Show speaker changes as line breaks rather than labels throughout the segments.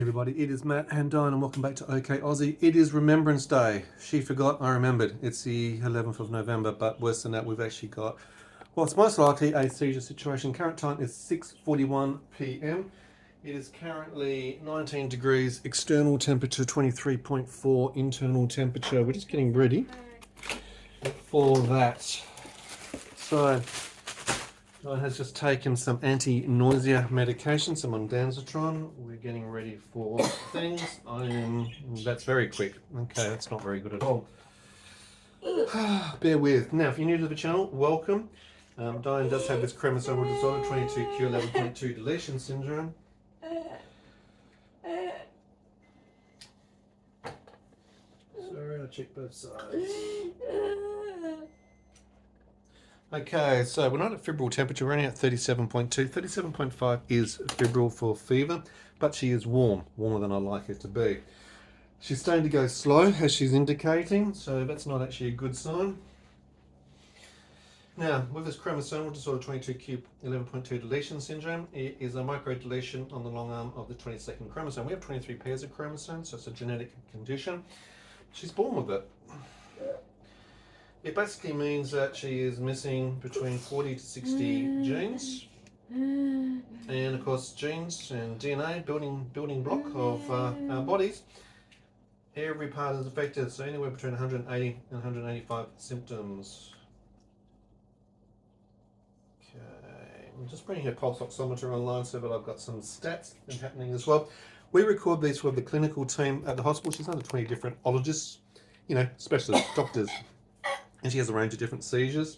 Everybody, it is Matt and Diane and welcome back to OK Aussie. It is Remembrance Day. She forgot, I remembered. It's the 11th of November, but worse than that, we've actually got, well, it's most likely a seizure situation. Current time is 6:41 p.m. It is currently 19 degrees, external temperature 23.4, internal temperature. We're just getting ready for that. So, Todd has just taken some anti-nausea medication, some ondansetron. We're getting ready for things. That's very quick. Okay, that's not very good at all. Bear with. Now, if you're new to the channel, welcome. Diane does have this chromosomal disorder, 22q11.2 deletion syndrome. Sorry, I'll check both sides. Okay, so we're not at febrile temperature, we're only at 37.2. 37.5 is febrile for fever, but she is warm, warmer than I like her to be. She's starting to go slow, as she's indicating, so that's not actually a good sign. Now, with this chromosomal disorder 22q11.2 deletion syndrome, it is a microdeletion on the long arm of the 22nd chromosome. We have 23 pairs of chromosomes, so it's a genetic condition. She's born with it. It basically means that she is missing between 40 to 60 genes. And of course, genes and DNA, building block of our bodies. Every part is affected, so anywhere between 180 and 185 symptoms. Okay, I'm just bringing her pulse oximeter online so that I've got some stats happening as well. We record these with the clinical team at the hospital. She's under 20 different ologists, specialist doctors. And she has a range of different seizures.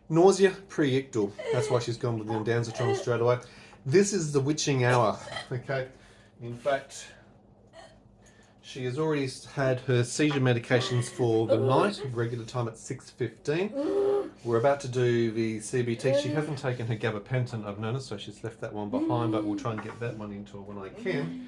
Nausea, pre-ictal. That's why she's gone with the ondansetron straight away. This is the witching hour, okay? In fact, she has already had her seizure medications for the night, regular time at 6:15. We're about to do the CBT. She hasn't taken her gabapentin, I've noticed, so she's left that one behind, but we'll try and get that one into her when I can.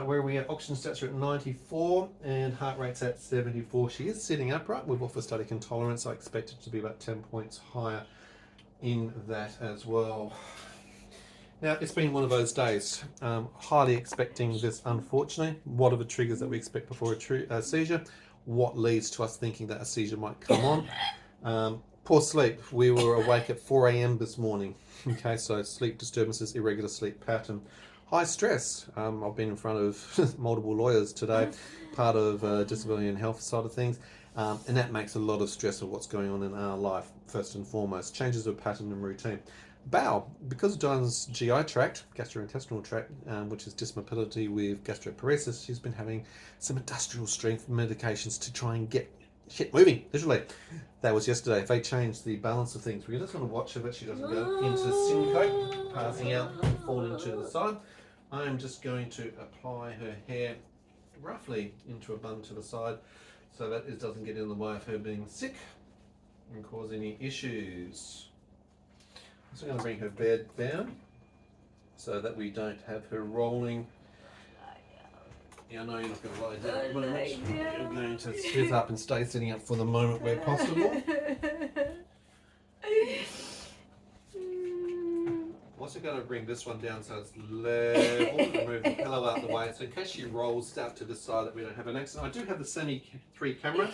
Where we at, oxygen stats are at 94 and heart rate's at 74. She is sitting upright with orthostatic intolerance. I expect it to be about 10 points higher in that as well. Now, it's been one of those days. Highly expecting this, unfortunately. What are the triggers that we expect before a seizure? What leads to us thinking that a seizure might come on? Poor sleep. We were awake at 4 a.m. this morning. Okay, so sleep disturbances, irregular sleep pattern. High stress. I've been in front of multiple lawyers today, part of disability and health side of things, and that makes a lot of stress of what's going on in our life, first and foremost. Changes of pattern and routine. Bowel, because of Diane's GI tract, gastrointestinal tract, which is dysmotility with gastroparesis, she's been having some industrial strength medications to try and get shit moving, literally. That was yesterday. They changed the balance of things. We're just going to watch her that she doesn't go into syncope, passing out and falling to the side. I am just going to apply her hair roughly into a bun to the side so that it doesn't get in the way of her being sick and cause any issues. I'm also going to bring her bed down so that we don't have her rolling. Yeah, I know you're not going to lie down at the moment. You're going to sit up and stay sitting up for the moment where possible. I'm also going to bring this one down so it's level and move the pillow out of the way. So in case she rolls out to the side that we don't have an accident. I do have the Semi 3 camera.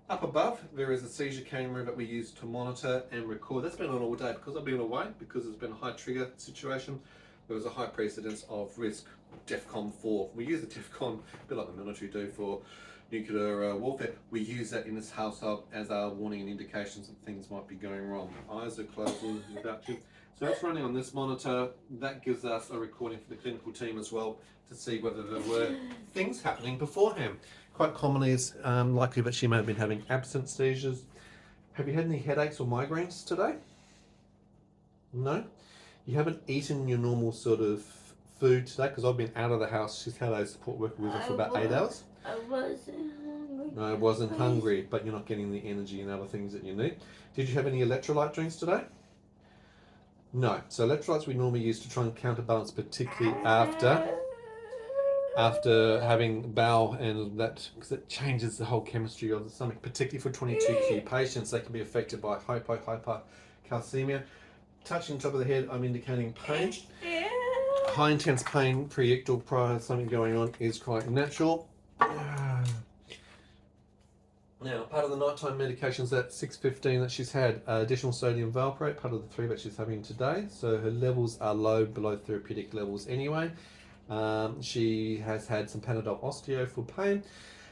Up above, there is a seizure camera that we use to monitor and record. That's been on all day because I've been away, because there's been a high trigger situation. There was a high precedence of risk, DEFCON 4. We use the DEFCON, a bit like the military do for nuclear warfare. We use that in this household as our warning and indications that things might be going wrong. Eyes are closing, about to. So that's running on this monitor. That gives us a recording for the clinical team as well to see whether there were things happening beforehand. Quite commonly, it's likely that she may have been having absent seizures. Have you had any headaches or migraines today? No? You haven't eaten your normal sort of food today? Because I've been out of the house. She's had a support worker with her for about 8 hours.
I wasn't hungry.
No, I wasn't hungry, but you're not getting the energy and other things that you need. Did you have any electrolyte drinks today? No. So electrolytes we normally use to try and counterbalance, particularly after having bowel and that, because it changes the whole chemistry of the stomach, particularly for 22q patients. They can be affected by hypercalcemia. Touching the top of the head, I'm indicating pain. high intense pain pre-ictal prior to something going on is quite natural. Now, part of the nighttime medications at 6:15 that she's had additional sodium valproate, part of the 3 that she's having today. So her levels are low, below therapeutic levels anyway. She has had some Panadol Osteo for pain.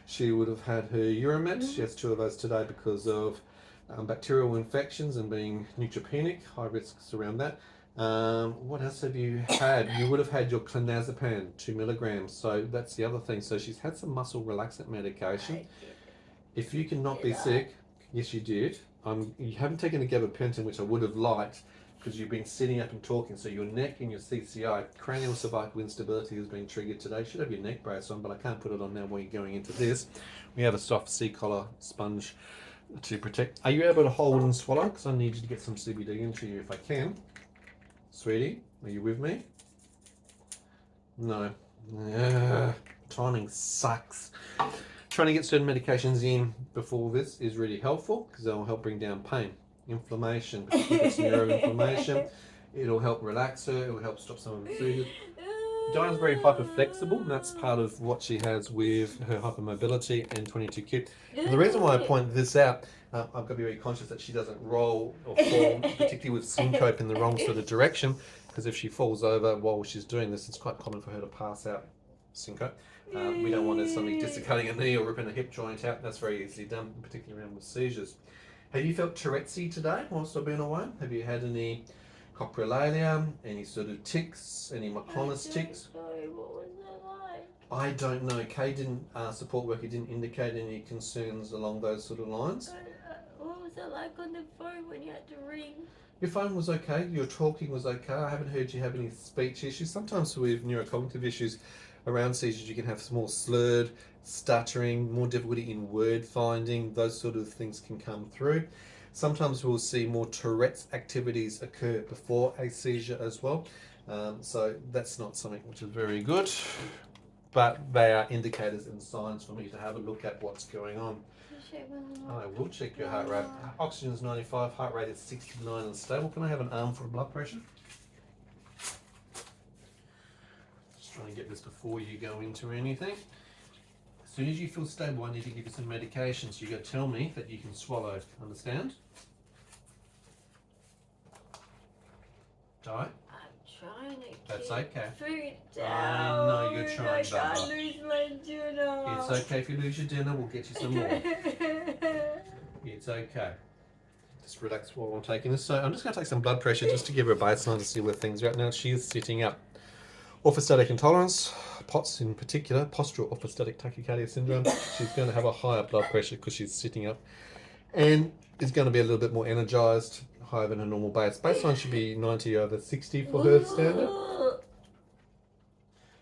She would have had her Urimet. She has 2 of those today because of bacterial infections and being neutropenic, high risks around that. What else have you had? You would have had your clonazepam, 2 milligrams. So that's the other thing. So she's had some muscle relaxant medication. If you cannot be sick, yes you did. You haven't taken a gabapentin, which I would have liked, because you've been sitting up and talking, so your neck and your CCI, cranial cervical instability, has been triggered today. You should have your neck brace on, but I can't put it on now while you're going into this. We have a soft C-collar sponge to protect. Are you able to hold and swallow? Because I need you to get some CBD into you if I can. Sweetie, are you with me? No. Timing sucks. Trying to get certain medications in before this is really helpful because they'll help bring down pain, inflammation, if it's neuroinflammation. It'll help relax her, it'll help stop some of the seizures. Diane's very hyperflexible, and that's part of what she has with her hypermobility and 22q. And the reason why I point this out, I've got to be very conscious that she doesn't roll or fall, particularly with syncope, in the wrong sort of direction, because if she falls over while she's doing this, it's quite common for her to pass out syncope. We don't want her suddenly dislocating a knee or ripping a hip joint out. That's very easily done, particularly around with seizures. Have you felt Tourette'sy today whilst I've been away? Have you had any coprolalia, any sort of tics, any Myclonus tics?
Sorry, what was that like?
I don't know. Kay didn't, support worker didn't indicate any concerns along those sort of lines.
What was it like on the phone when you had to ring?
Your phone was okay, your talking was okay. I haven't heard you have any speech issues. Sometimes with neurocognitive issues around seizures, you can have more slurred, stuttering, more difficulty in word finding. Those sort of things can come through. Sometimes we'll see more Tourette's activities occur before a seizure as well. So that's not something which is very good, but they are indicators and signs for me to have a look at what's going on. I will check your heart rate. Oxygen is 95, heart rate is 69 and stable. Can I have an arm for blood pressure? Just trying to get this before you go into anything. As soon as you feel stable, I need to give you some medication, so you got to tell me that you can swallow. Understand? Di?
I'm trying to
That's
keep
okay.
food
I
down.
know you're trying,
I can't
Bubba.
lose my dinner.
It's okay if you lose your dinner, we'll get you some more. It's okay. Just relax while I'm taking this. So I'm just going to take some blood pressure just to give her a baseline to see where things are at. Now she is sitting up. Orthostatic intolerance, POTS in particular, postural orthostatic tachycardia syndrome. She's going to have a higher blood pressure because she's sitting up and is going to be a little bit more energized, higher than her normal base. Baseline should be 90/60 for her standard.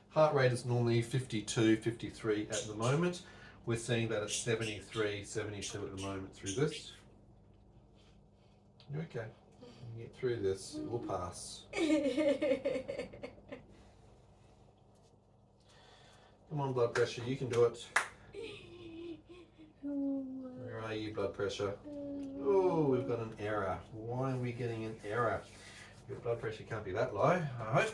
Heart rate is normally 52, 53 at the moment. We're seeing that at 73, 72 at the moment through this. You're okay. You get through this, it will pass. Come on, blood pressure, you can do it. Where are you, blood pressure? Oh, we've got an error. Why are we getting an error? Your blood pressure can't be that low, I hope.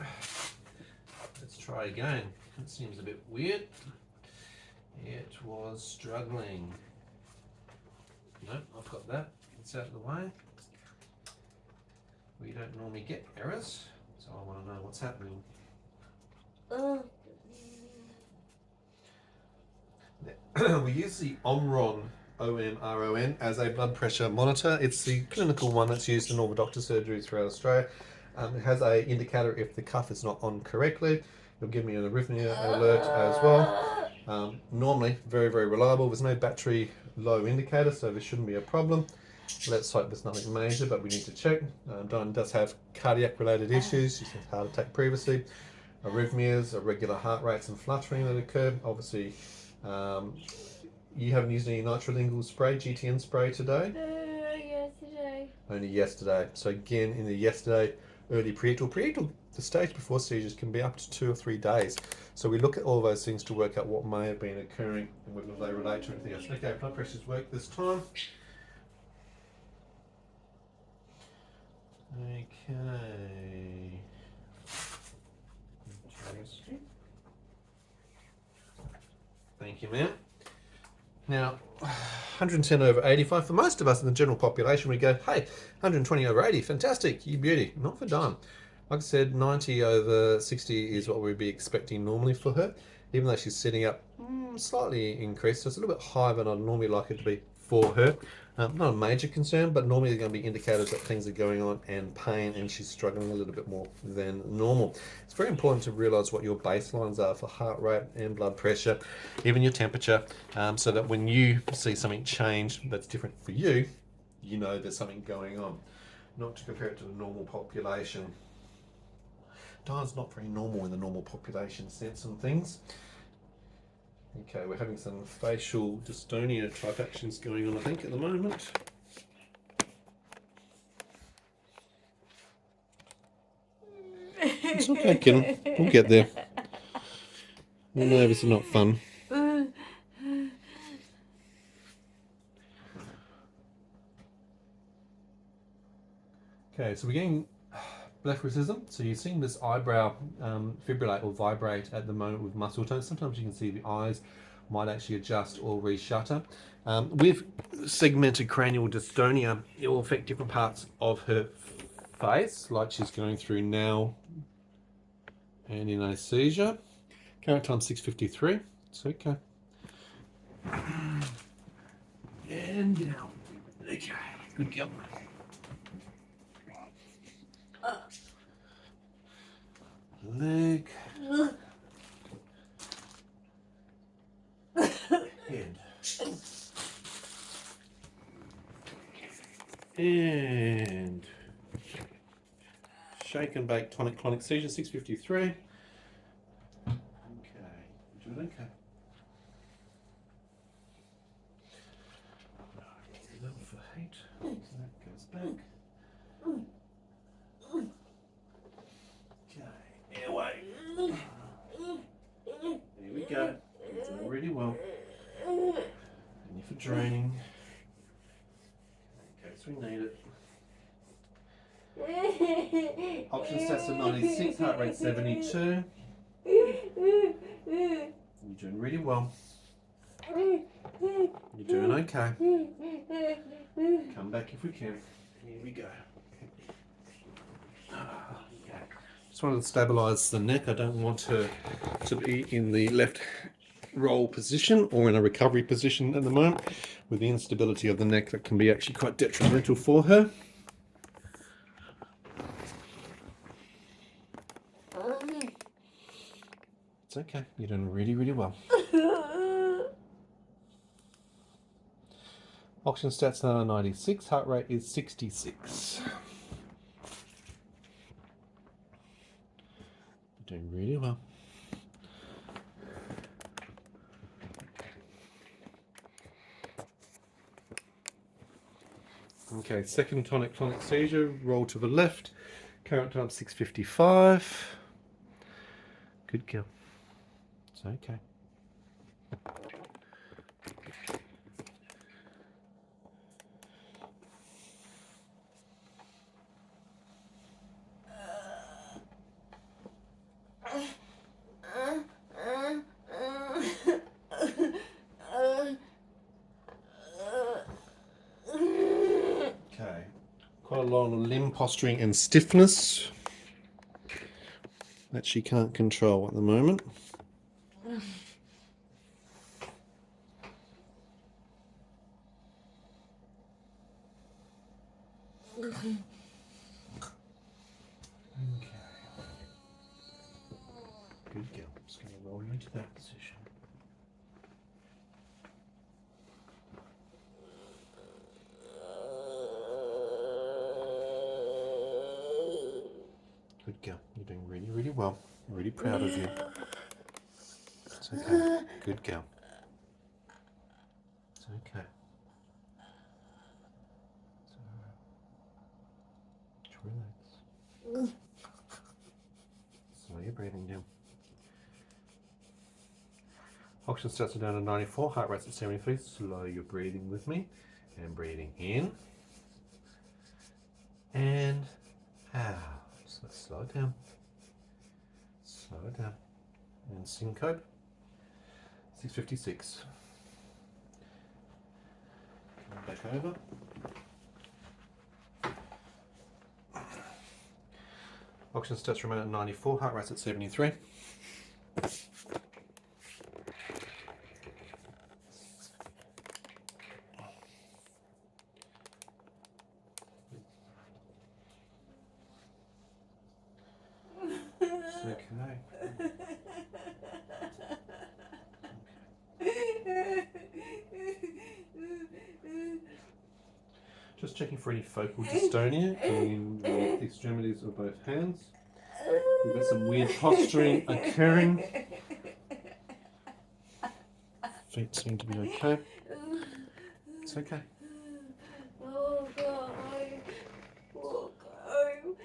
Let's try again. That seems a bit weird. It was struggling. No, I've got that. It's out of the way. We don't normally get errors, so I want to know what's happening. We use the Omron, OMRON, as a blood pressure monitor. It's the clinical one that's used in all the doctor surgeries throughout Australia. It has an indicator if the cuff is not on correctly. It'll give me an arrhythmia alert as well. Normally, very, very reliable. There's no battery low indicator, so there shouldn't be a problem. Let's hope there's nothing major, but we need to check. Diane does have cardiac related issues. She's had a heart attack previously. Arrhythmias, irregular heart rates and fluttering that occur. Obviously, you haven't used any nitrolingual spray, GTN spray today?
Yesterday.
Only yesterday. So again, in the yesterday, early preictal, the stage before seizures can be up to 2 or 3 days. So we look at all those things to work out what may have been occurring and whether they relate to anything else. Okay, blood pressures work this time. Okay. you, ma'am. Now, 110 over 85, for most of us in the general population, we go, hey, 120 over 80, fantastic, you beauty. Not for Dawn. Like I said, 90 over 60 is what we'd be expecting normally for her, even though she's sitting up slightly increased, so it's a little bit higher than I'd normally like it to be for her. Not a major concern, but normally they're going to be indicators that things are going on and pain, and she's struggling a little bit more than normal. It's very important to realize what your baselines are for heart rate and blood pressure, even your temperature, so that when you see something change that's different for you, you know there's something going on. Not to compare it to the normal population. Diane's not very normal in the normal population sense and things. Okay, we're having some facial dystonia type actions going on, I think, at the moment. It's okay, kiddo. We'll get there. Your nerves are not fun. Okay, so we're getting blepharism. So you're seeing this eyebrow fibrillate or vibrate at the moment with muscle tone. Sometimes you can see the eyes might actually adjust or reshutter. With segmented cranial dystonia, it will affect different parts of her face, like she's going through now and in a seizure. Current time 6:53. It's okay. And get out. Okay, good girl. Leg. Head. And shake and bake tonic-clonic seizure 6:53. Okay, doing okay. Level for height. So that goes back. Okay, airway. There we go. You're doing really well. And if for draining. Okay, so we need it. Oxygen stats at 96, heart rate 72. You're doing really well. You're doing okay. Come back if we can. Here we go. Just wanted to stabilise the neck. I don't want her to be in the left roll position or in a recovery position at the moment. With the instability of the neck, that can be actually quite detrimental for her. It's okay. You're doing really, really well. Oxygen stats are 96. Heart rate is 66. You're doing really well. Okay, second tonic-clonic seizure, roll to the left. Current time 6:55. Good girl. It's okay. Okay, quite a lot of limb posturing and stiffness that she can't control at the moment. Okay. Good girl. Just going to roll you into that position. Good girl. You're doing really, really well. I'm really proud of you. It's okay. Good girl. It's okay. It's alright. Just relax. Slow your breathing down. Oxygen stats are down to 94. Heart rate's at 73. Slow your breathing with me. And breathing in. And out. So slow it down. Slow it down. And syncope. 6:56. Back over. Oxygen stats remain at 94, heart rate's at 73. Okay. Just checking for any focal dystonia in the extremities of both hands. We've got some weird posturing occurring. Feet seem to be okay. It's okay.
Oh God. Oh God.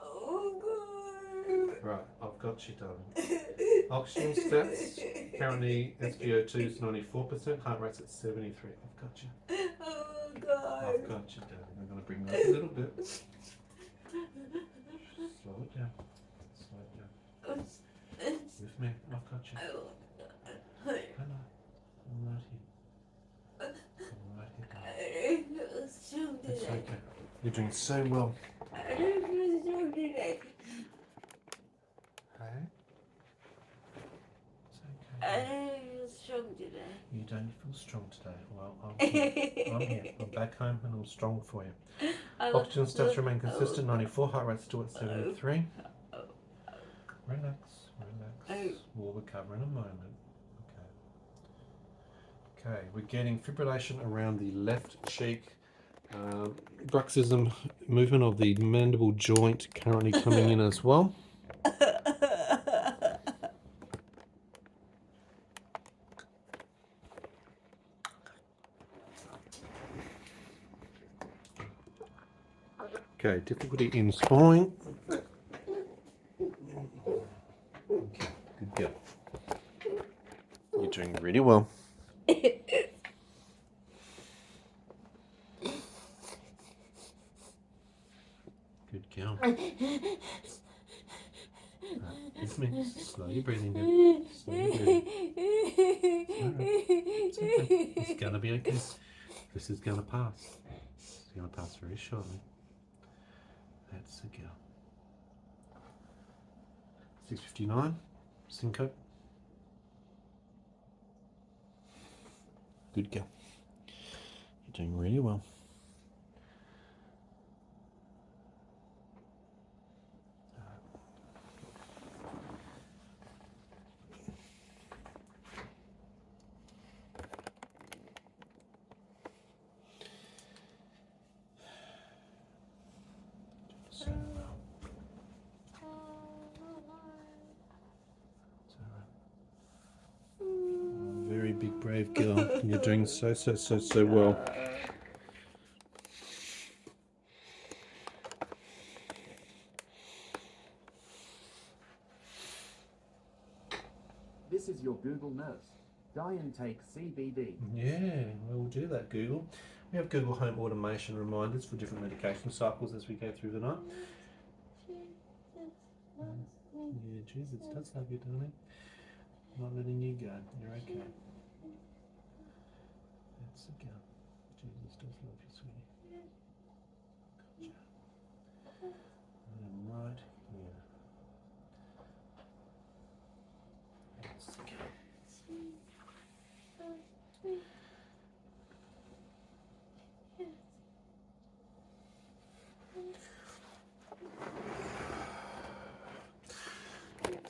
Oh God.
Right, I've got you, darling. Oxygen stats, currently SpO2 is 94%, heart rate's at 73. I've got you.
Oh God.
I've got you, darling. I'm going to bring that up a little bit. Slow it down. Slow it down. With me, I've got you. I know. I'm right here. I'm right here, darling. It's okay. You're doing so well.
I don't feel strong today.
Hey? It's okay.
I don't feel strong today.
You don't feel strong today. Well, I'm here. I'm here. I'm back home and I'm strong for you. Oxygen stats remain consistent, 94. Heart rate still at 73. Relax, relax. We'll recover in a moment. Okay, we're getting fibrillation around the left cheek. Bruxism, movement of the mandible joint currently coming in as well. Okay, difficulty in swallowing. Okay, good girl. You're doing really well. Good girl. It's me. Slowly breathing, good. Slowly breathing. It's okay. It's gonna be okay. This is gonna pass. It's gonna pass very shortly. That's a girl. 6:59. Syncope. Good girl. You're doing really well. So well. It's all right. Very big, brave girl. You're doing so well.
This is your Google Nurse. Dye intake CBD.
Yeah, we'll do that, Google. We have Google Home automation reminders for different medication cycles as we go through the night. Yeah, Jesus does love you, darling. Not letting you go. You're okay. That's a girl. Jesus does love you, sweetie. Gotcha. I'm right here. That's a girl.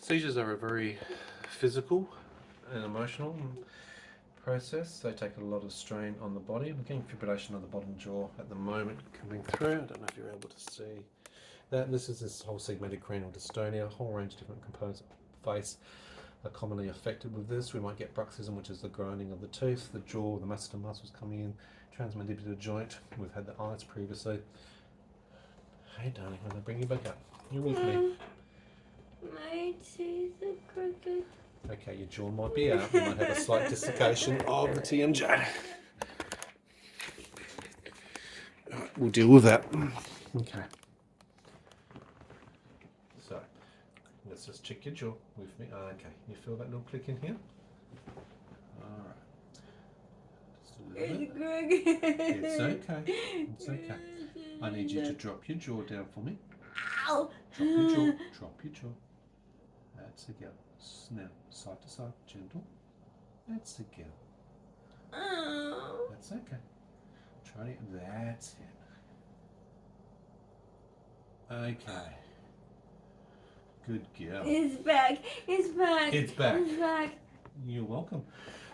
Seizures are a very physical and emotional process. They take a lot of strain on the body. We're getting fibrillation of the bottom jaw at the moment coming through. I don't know if you're able to see that. This is this whole segmented cranial dystonia. A whole range of different components of the face are commonly affected with this. We might get bruxism, which is the grinding of the teeth, the jaw, the masseter muscles coming in, transmandibular joint. We've had the eyes previously. Hey darling, I'm going to bring you back up. You're with me.
My teeth are crooked.
Okay, your jaw might be out. You might have a slight dislocation of the TMJ. Alright, we'll deal with that. Okay. So, let's just check your jaw with me. Okay, you feel that little click in here? All right. Just a little
It's
bit.
Greg.
It's okay. It's okay. I need you to drop your jaw down for me.
Ow!
Drop your jaw. Drop your jaw. That's again. Now, side to side, gentle. That's again.
Oh.
That's okay. Try it. That's it. Okay. Good girl.
It's back. It's back.
It's back.
It's back.
You're welcome.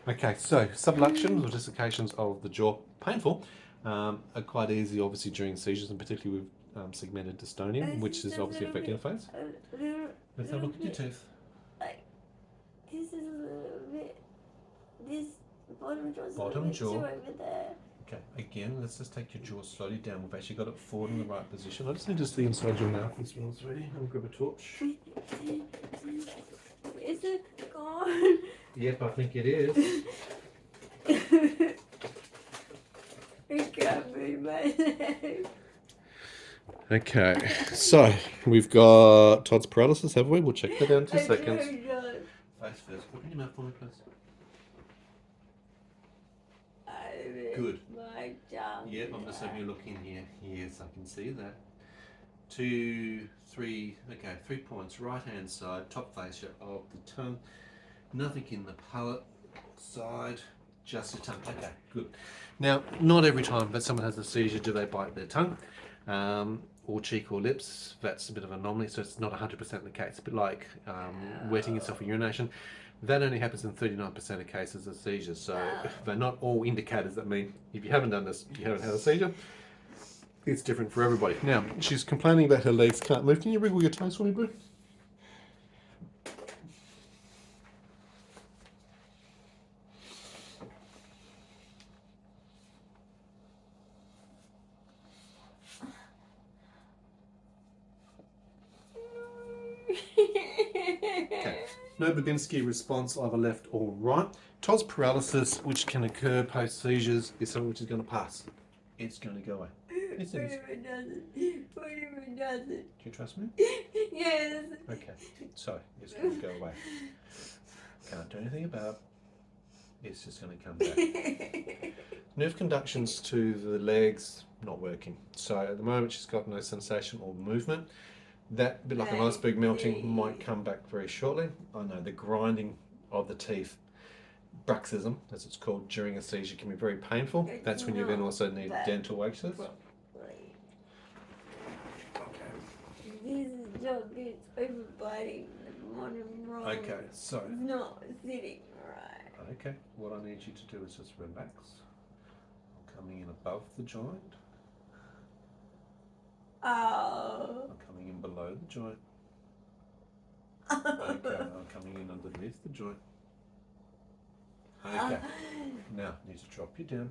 Okay, so subluxations or dislocations of the jaw, painful, are quite easy obviously during seizures, and particularly with segmented dystonia, which is obviously affecting the face. Let's have a look at your teeth.
This is a little bit. This bottom jaw's
Bottom
a little
jaw.
bit too over there.
Okay, again, let's just take your jaw slowly down. We've actually got it forward in the right position. I just need to see inside your mouth as well, sweetie. I'll grab a torch.
Is it gone?
Yep, I think it is.
I can't move my leg.
Okay, so we've got Todd's paralysis, have we? We'll check that out in 2 seconds. Face first. Open your mouth for me, please. Good.
My tongue.
Yep, I'm just having a look in here. Yes, I can see that. 2, 3, okay, 3 points. Right hand side, top fascia of the tongue. Nothing in the palate side, just your tongue. Okay, good. Now, not every time that someone has a seizure do they bite their tongue, or cheek or lips. That's a bit of an anomaly, so it's not 100% the case. A bit like wetting yourself with urination. That only happens in 39% of cases of seizures, so they're not all indicators that mean if you haven't done this, you haven't had a seizure. It's different for everybody. Now, she's complaining about her legs can't move. Can you wriggle your toes for me, boo? Okay. No Babinski response, either left or right. Todd's paralysis, which can occur post seizures, is something which is going to pass. It's going to go away. Yes, it is.
What if it doesn't? What if it doesn't?
Do you trust me?
Yes.
Okay. So, it's going to go away. Can't do anything about it. It's just going to come back. Nerve conductions to the legs, not working. So, at the moment, she's got no sensation or movement. That, bit like an iceberg melting, might come back very shortly. I know the grinding of the teeth, bruxism, as it's called, during a seizure can be very painful. That's when you then also need dental access.
This is just it's overbiting the bottom wrong.
Okay, so.
It's not sitting right.
Okay, what I need you to do is just relax. I'm coming in above the joint.
Oh.
I'm coming in below the joint. Okay, I'm coming in underneath the joint. Okay, now need to drop you down.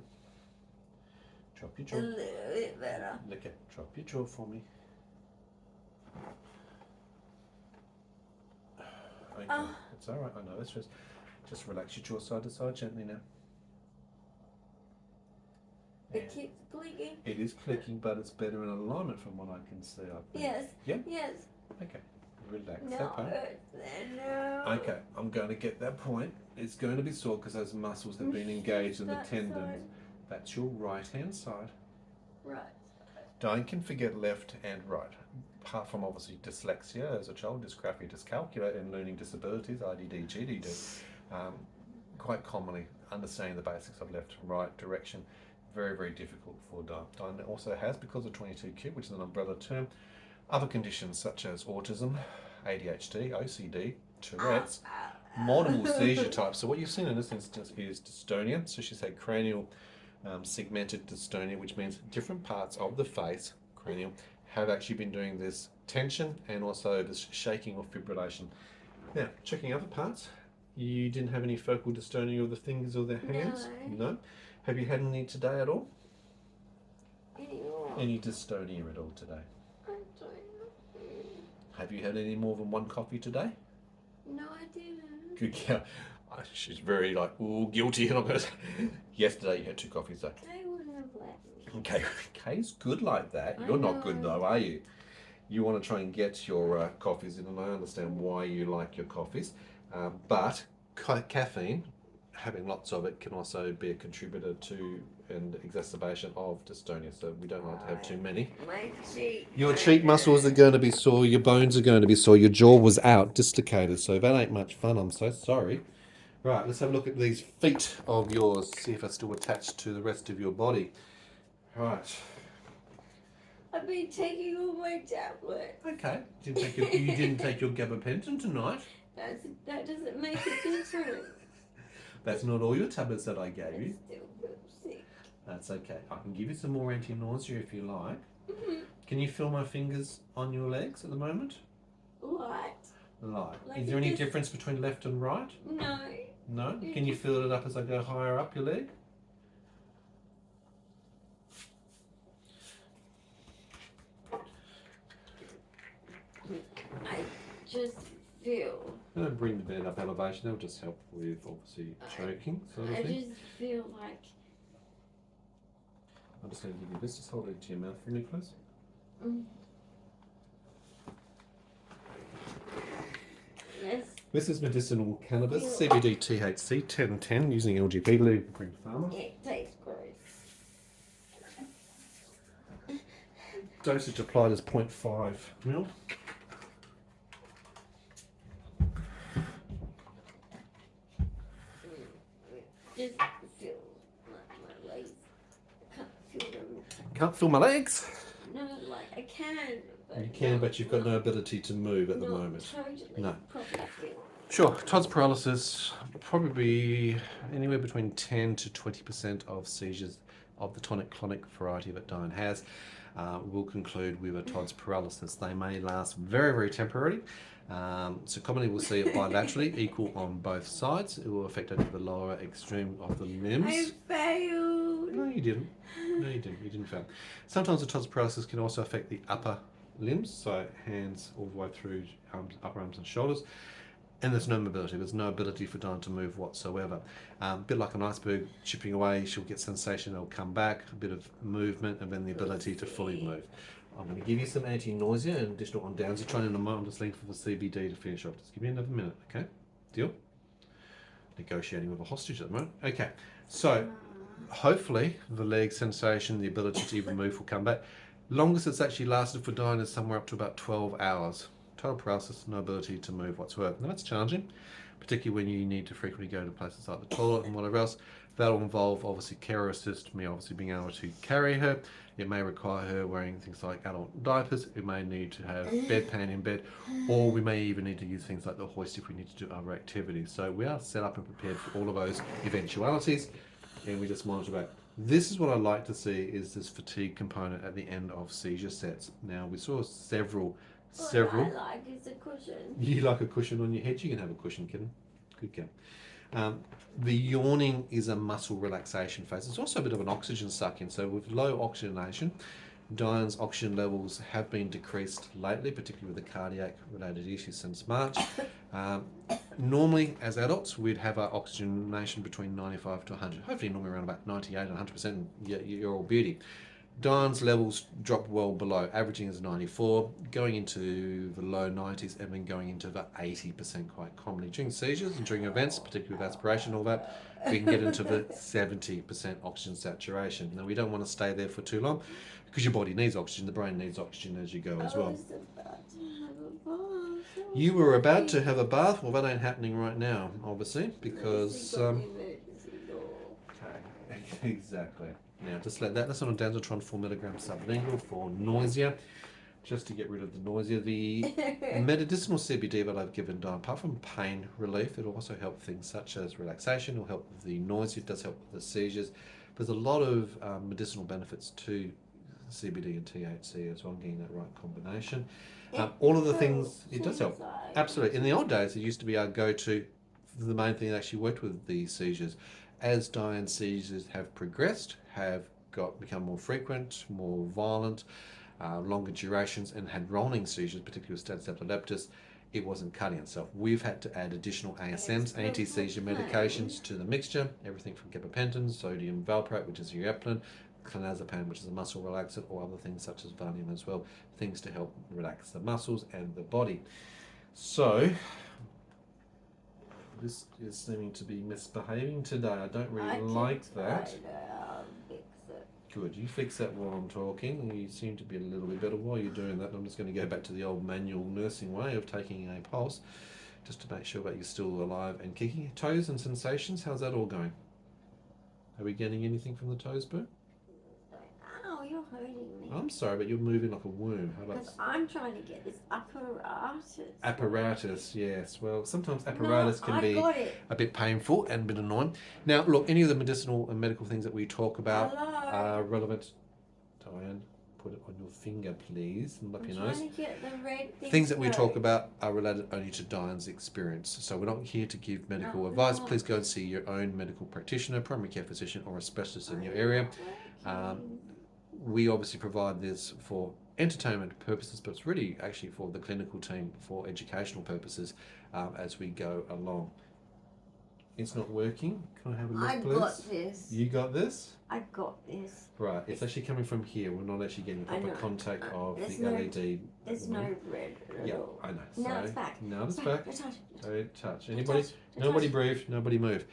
Drop your
A
jaw.
little bit better.
Look at, drop your jaw for me. Okay, it's all right. I know it's just relax your jaw side to side gently now.
It keeps clicking.
It is clicking, but it's better in alignment from what I can see. I think.
Yes.
Yeah?
Yes.
Okay. Relax
No,
that part.
no.
Okay, I'm going to get that point. It's going to be sore because those muscles have been engaged in the
That
tendons.
side.
That's your right hand side.
Right.
Don't forget left and right. Apart from obviously dyslexia as a child, dysgraphia, dyscalculia, and learning disabilities, IDD, GDD, quite commonly understanding the basics of left and right direction, very, very difficult for Diane. It also has, because of 22q, which is an umbrella term, other conditions such as autism, ADHD, OCD, Tourette's, multiple seizure types. So what you've seen in this instance is dystonia. So she's had cranial segmented dystonia, which means different parts of the face, cranial, have actually been doing this tension and also this shaking or fibrillation. Now, checking other parts, you didn't have any focal dystonia of the fingers or the hands? No. Have you had any today at all?
Anymore.
Any dystonia at all today?
I don't know.
Have you had any more than one coffee today?
No, I didn't.
Good girl. She's very like, ooh, guilty. And I'm going to yesterday you had 2 coffees though.
They wouldn't have let me.
Okay, Kay's good like that.
I
You're not good
know.
though, are you? You want to try and get your coffees in, and I understand why you like your coffees. But caffeine having lots of it can also be a contributor to an exacerbation of dystonia. So we don't like to have too many.
My cheek.
Your cheek muscles are going to be sore. Your bones are going to be sore. Your jaw was out, dislocated. So that ain't much fun. I'm so sorry. Right, let's have a look at these feet of yours. See if they're still attached to the rest of your body. Right.
I've been taking all my tablets.
Okay. You didn't take your gabapentin tonight.
That doesn't make a difference.
That's not all your tablets that I gave you.
I still feel sick.
That's okay. I can give you some more anti-nausea if you like.
Mm-hmm.
Can you feel my fingers on your legs at the moment?
Light.
Like.
Like
Is there
it
any
just-
difference between left and right?
No.
No? Can you feel it up as I go higher up your leg?
I just feel.
I'm going to bring the bed up elevation. That'll just help with, obviously, choking sort of
I
thing.
just feel like.
I'm just going to give you this. Just hold it to your mouth for me, please.
Mm. Yes.
This is medicinal cannabis, CBD THC 1010 using LGP, Legal Green Farmer.
It tastes gross.
Dosage applied is 0.5 ml.
Just feel my legs. Can't feel them.
Can't feel my legs.
No, like I can. But
You can, but you've got no ability to move at the
not
moment.
Totally.
No.
Probably feel.
Sure, Todd's paralysis will probably be anywhere between 10 to 20% of seizures of the tonic-clonic variety that Diane has. Will conclude with a Todd's paralysis. They may last very, very temporarily. So commonly we'll see it bilaterally, equal on both sides. It will affect only the lower extreme of the
I
limbs.
failed.
No, you didn't. No, you didn't. You didn't fail. Sometimes the Todd's paralysis can also affect the upper limbs, so hands all the way through upper arms and shoulders. And there's no mobility. There's no ability for Diane to move whatsoever. A bit like an iceberg chipping away, she'll get sensation, it'll come back, a bit of movement, and then the ability to fully move. I'm going to give you some anti-nausea and additional on-downs. Trying in a moment, I'm just looking for the CBD to finish off. Just give me another minute, okay? Deal? Negotiating with a hostage at the moment. Okay, so hopefully the leg sensation, the ability to even move will come back. Longest it's actually lasted for Diane is somewhere up to about 12 hours. Total paralysis, no ability to move whatsoever. Now that's challenging, particularly when you need to frequently go to places like the toilet and whatever else. That'll involve obviously carer assist, me obviously being able to carry her. It may require her wearing things like adult diapers. It may need to have bedpan in bed, or we may even need to use things like the hoist if we need to do other activities. So we are set up and prepared for all of those eventualities, and we just monitor back. This is what I like to see, is this fatigue component at the end of seizure sets. Now we saw several.
What I like is a cushion.
You like a cushion on your head? You can have a cushion, kitten. Good kid. The yawning is a muscle relaxation phase. It's also a bit of an oxygen suck in. So with low oxygenation, Diane's oxygen levels have been decreased lately, particularly with the cardiac related issues since March. Normally, as adults, we'd have our oxygenation between 95 to 100. Hopefully normally around about 98 and 100%, and you're all beauty. Diane's levels drop well below, averaging is 94, going into the low 90s, and then going into the 80% quite commonly. During seizures and during events, particularly with aspiration and all that, we can get into the 70% oxygen saturation. Now we don't want to stay there for too long, because your body needs oxygen, the brain needs oxygen as you go as well.
I was about to have a bath.
You were about to have a bath? Well, that ain't happening right now, obviously, because... Okay, exactly. Now, just let that's on a Danzatron 4 milligrams sublingual for nausea, just to get rid of the nausea. The medicinal CBD that I've given Diane, apart from pain relief, it'll also help things such as relaxation, it'll help with the nausea, it does help with the seizures. There's a lot of medicinal benefits to CBD and THC as well, getting that right combination. All of the things, it does help. Absolutely. In the old days, it used to be our go-to, the main thing that actually worked with the seizures. As Diane's seizures have progressed, have become more frequent, more violent, longer durations, and had rolling seizures, particularly with status epilepticus, it wasn't cutting itself. We've had to add additional ASMs, anti-seizure medications to the mixture, everything from gabapentin, sodium valproate, which is ureptilin, clonazepam, which is a muscle relaxant, or other things such as Valium as well, things to help relax the muscles and the body. So, this is seeming to be misbehaving today. I don't really
I can
like
try
that.
to fix it.
Good, you fix that while I'm talking. You seem to be a little bit better while you're doing that. I'm just going to go back to the old manual nursing way of taking a pulse, just to make sure that you're still alive and kicking. Toes and sensations, how's that all going? Are we getting anything from the toes, Boo?
Ow, you're hurting me.
I'm sorry, but you're moving like a worm. How about
Because I'm trying to get this apparatus.
apparatus? Yes. Well, sometimes apparatus
No,
can
I
be
got it.
a bit painful and a bit annoying. Now, look, any of the medicinal and medical things that we talk about
Hello.
are relevant. Diane, put it on your finger, please, and up
I'm
your
trying
nose.
to get the red
Things that we talk
first.
about are related only to Diane's experience. So we're not here to give medical
No,
advice.
no.
Please go and see your own medical practitioner, primary care physician, or a specialist in your area. We obviously provide this for entertainment purposes, but it's really actually for the clinical team for educational purposes as we go along. It's not working. Can I have a look,
I
please?
got this.
You got this?
I got this.
Right. It's actually coming from here. We're not actually getting
I
proper
know.
contact of
There's
the
no-
LED.
There's no red at
Yeah,
all.
I know.
Now
So,
it's back.
now it's back.
Don't touch it.
Don't touch.
Don't
Anybody?
touch. Don't
Nobody
touch.
breathe. Nobody move.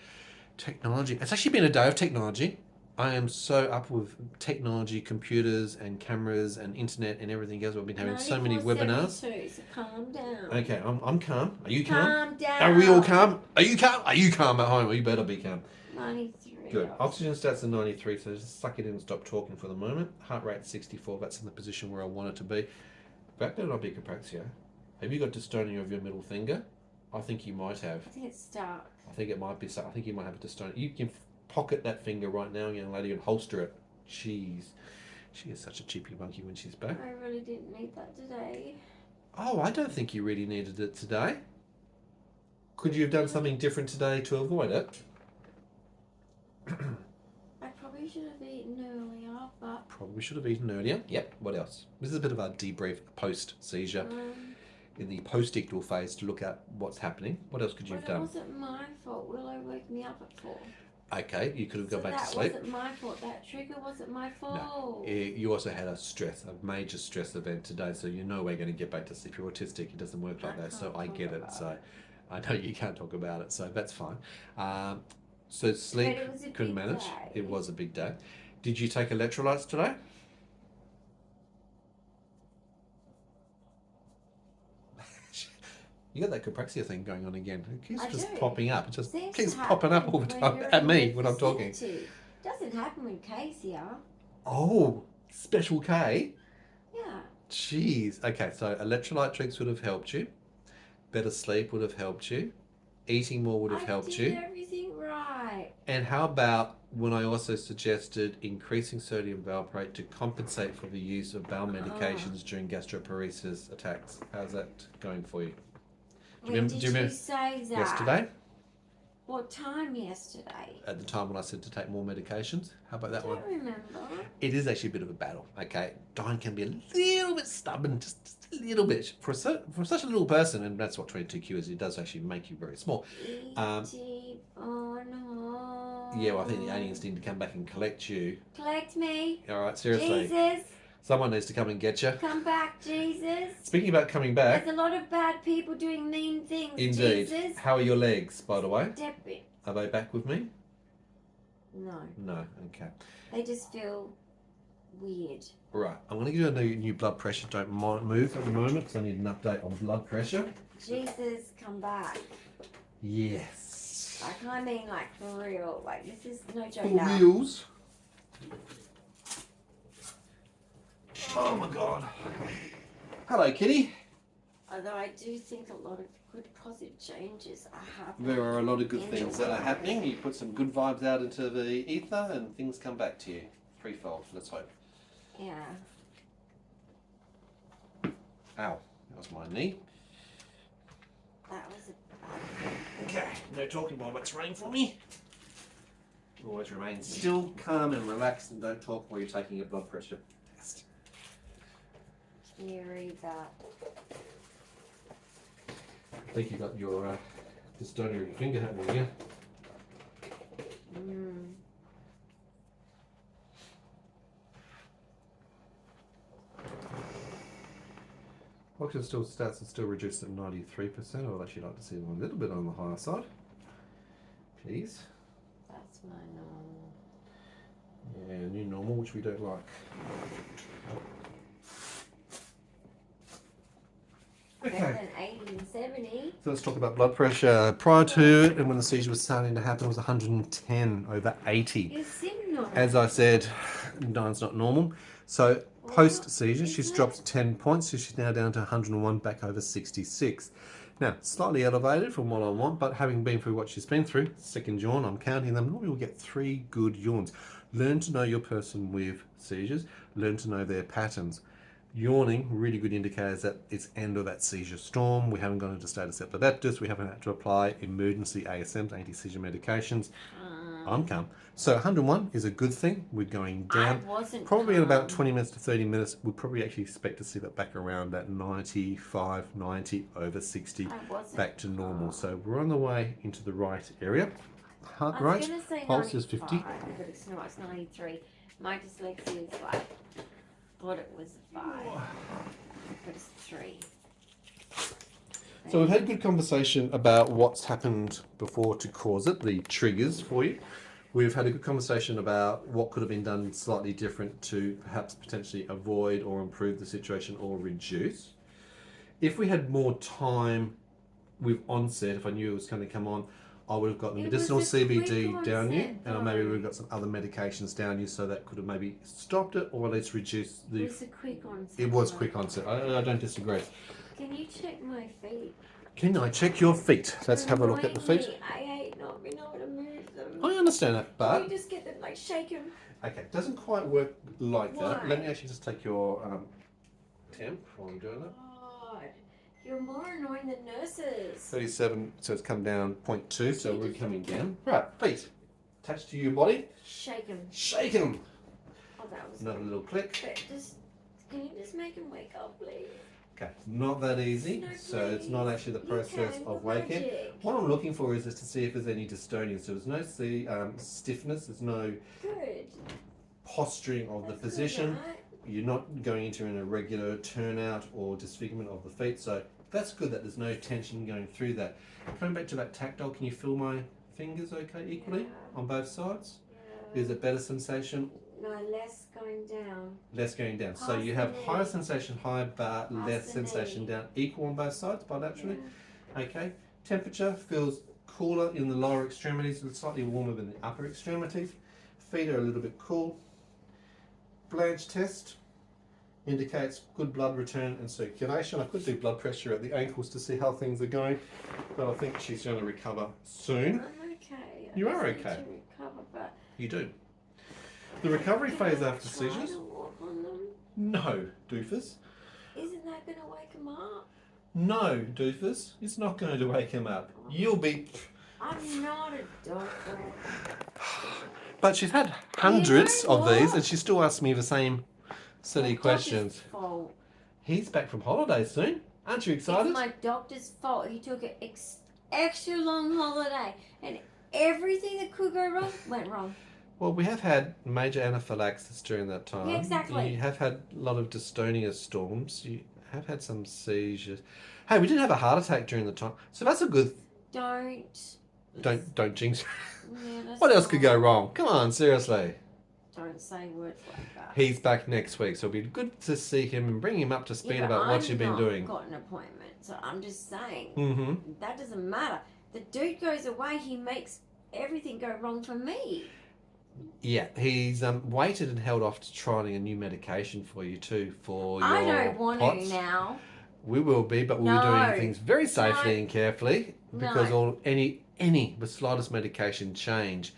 Technology. It's actually been a day of technology. I am so up with technology, computers and cameras and internet and everything else. We've been having so many webinars.
94.72, so calm down.
Okay, I'm calm. Are you calm?
Calm down.
Are we all calm? Are you calm? Are you calm at home? Well, you better be calm.
93.
Good. Oxygen stats are 93, so just suck it in and stop talking for the moment. Heart rate 64. That's in the position where I want it to be. That better not be apraxia. Have you got dystonia of your middle finger? I think you might have.
I think it's stuck.
I think it might be so. I think you might have a dystonia. You can pocket that finger right now, young lady, and holster it. Jeez. She is such a cheapy monkey when she's back.
I really didn't need that today.
Oh, I don't think you really needed it today. Could you have done something different today to avoid it?
I probably should have eaten earlier, but
Probably should have eaten earlier. Yep. What else? This is a bit of a debrief post-seizure in the post-ictal phase to look at what's happening. What else could you have
but it
done?
wasn't my fault. Willow woke me up at 4.
Okay, you could have gone
So
back to sleep.
That wasn't my fault. That trigger wasn't my fault.
You also had a major stress event today, so you know we're going to get back to sleep. You're autistic, it doesn't work like that, so I get it. So I know you can't talk about it, so that's fine. So sleep,
But it was a
couldn't
big
manage.
day.
It was a big day. Did you take electrolytes today? You got that copraxia thing going on again. It keeps
I
just
do.
popping up. It just
Seems
keeps
to
popping up all the
happen
time
you're
at
in
me
the
when I'm talking.
vicinity. Doesn't happen when Kay's here.
Oh, special K.
Yeah.
Jeez. Okay, so electrolyte drinks would have helped you. Better sleep would have helped you. Eating more would have helped
I did
you.
everything right.
And how about when I also suggested increasing sodium valproate to compensate for the use of bowel medications during gastroparesis attacks? How's that going for you?
When
remember-
did
do you remember
you say that?
Yesterday,
What time yesterday?
at the time when I said to take more medications, how about that
I
one?
don't remember.
It is actually a bit of a battle, okay? Diane can be a little bit stubborn, just a little bit. For such a little person, and that's what 22Q is, it does actually make you very small.
E.T. on home.
Yeah, well, I think the aliens need to come back and collect you.
Collect me.
All right, seriously.
Jesus,
Someone needs to come and get you.
come back, Jesus.
Speaking about coming back,
There's a lot of bad people doing mean things,
indeed.
Jesus.
How are your legs, by the way?
Step it.
Are they back with me?
No,
No, okay.
they just feel weird.
Right, I'm going to give you a new blood pressure. Don't move at the moment because I need an update on blood pressure.
Jesus, come back.
Yes.
Like, I mean, like, for real. Like, this is no joke
For
now.
reals. Oh my god. Hello, kitty.
Although I do think a lot of good positive changes are happening.
There are a lot of good things that are happening. You put some good vibes out into the ether and things come back to you. Threefold, let's hope.
Yeah.
Ow, that was my knee.
That was a bad
Okay, no talking while it's raining for me. Always remain still, calm and relaxed and don't talk while you're taking your blood pressure test.
Can you read that?
I think you got your dystonia of your finger happening again. Oxygen stats are still reduced at 93%. I would actually like to see them a little bit on the higher side. please.
That's my normal.
Yeah, new normal, which we don't like.
Better
Okay.
than 80 and 70.
So let's talk about blood pressure. Prior to it, and when the seizure was starting to happen, it was 110 over 80.
You're sitting on
As
it.
I said, 9's not normal. So post seizure, she's
Isn't
dropped 10 points, so she's now down to 101, back over 66. Now, slightly elevated from what I want, but having been through what she's been through, second yawn, I'm counting them. Normally we'll get 3 good yawns. Learn to know your person with seizures. Learn to know their patterns. Yawning, really good indicators that it's end of that seizure storm. We haven't gone into status epilepticus. We haven't had to apply emergency ASMs, anti-seizure medications. I'm calm. So 101 is a good thing. We're going down.
I wasn't
Probably in about
calm.
20 minutes to 30 minutes, we'll probably actually expect to see that back around that 95, 90, over 60,
I wasn't
back to normal.
calm.
So we're on the way into the right area. Heart
I was
rate,
going to say
pulse is 50.
95, but it's not. It's 93. My dyslexia is like, thought it was 5, but it's 3.
So we've had a good conversation about what's happened before to cause it, the triggers for you. We've had a good conversation about what could have been done slightly different to perhaps potentially avoid or improve the situation or reduce. If we had more time with onset, if I knew it was going to come on, I would have got the
It
medicinal
was a quick
CBD down you,
onset,
and maybe
though.
we've got some other medications down you, so that could have maybe stopped it or at least reduced
It
the.
was a quick onset.
It was
though.
quick onset. I don't disagree.
Can you check my feet?
Can I check your feet? Let's have a look at the feet.
Annoyingly, I hate not being able to move them.
I understand that,
Can
but
you just get them, like, shake them?
okay, it doesn't quite work like that.
Why?
Let me actually just take your temp while I'm doing that.
God, you're more annoying than nurses.
37, so it's come down 0.2, so
You
we're
just-
coming down. Right, feet attached to your body.
Shake them.
Shake them.
Oh, that was.
Another little click.
But just, can you just make them wake up, please?
Okay, not that easy.
No,
So it's not
please.
actually the
You
process
can,
of
the
waking.
magic.
What I'm looking for is just to see if there's any dystonia. So there's no stiffness, there's no
Good.
posturing of the
That's
position.
good, right?
You're not going into an irregular turnout or disfigurement of the feet. So that's good that there's no tension going through that. Coming back to that tactile, can you feel my fingers okay equally
Yeah.
on both sides?
Yeah.
Is it better sensation?
No, less going down.
Less going down. So
Past
you
the
have
knee.
higher sensation high, but
Past
less
the
sensation
knee.
down. Equal on both sides bilaterally.
Yeah.
Okay. Temperature feels cooler in the lower extremities, and slightly warmer than the upper extremities. Feet are a little bit cool. Blanch test indicates good blood return and circulation. I could do blood pressure at the ankles to see how things are going, but I think she's going to recover soon.
I'm okay.
You
I
are
just need
okay.
to recover, but
You do. The recovery
can
phase
I
after
try
seizures?
to walk on them?
No, doofus.
Isn't that going to wake them up?
No, doofus. It's not going to wake him up. You'll be.
I'm not a doctor.
But she's had hundreds
You know
of these,
what?
and she still asks me the same silly
My
questions.
doctor's fault.
He's back from holiday soon. Aren't you excited?
It's my doctor's fault. He took an extra long holiday, and everything that could go wrong went wrong.
Well, we have had major anaphylaxis during that time.
Yeah, exactly.
You have had a lot of dystonia storms. You have had some seizures. Hey, we did have a heart attack during the time, so that's a good.
Don't.
Don't jinx.
Yeah, that's
What else could go
fine.
wrong? Come on, seriously.
Don't say words like that.
He's back next week, so it'll be good to see him and bring him up to speed
Yeah, but
about what
I've
you've been
not
doing.
got an appointment, so I'm just saying
Mm-hmm.
that doesn't matter. The dude goes away, he makes everything go wrong for me.
Yeah, he's waited and held off to trying a new medication for you too for your
I don't want
POTS.
to now.
We will be, but we'll be
No.
doing things very safely
No.
and carefully because
No.
any the slightest medication change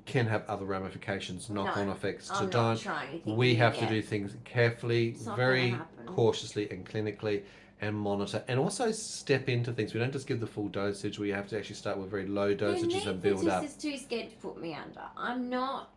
can have other ramifications, knock-on
No,
effects to
I'm
time.
not trying anything
We
new
have to
yet.
do things carefully,
It's not
very
gonna happen.
cautiously and clinically, and monitor, and also step into things. We don't just give the full dosage. We have to actually start with very low dosages and build up.
is too scared to put me under. I'm not.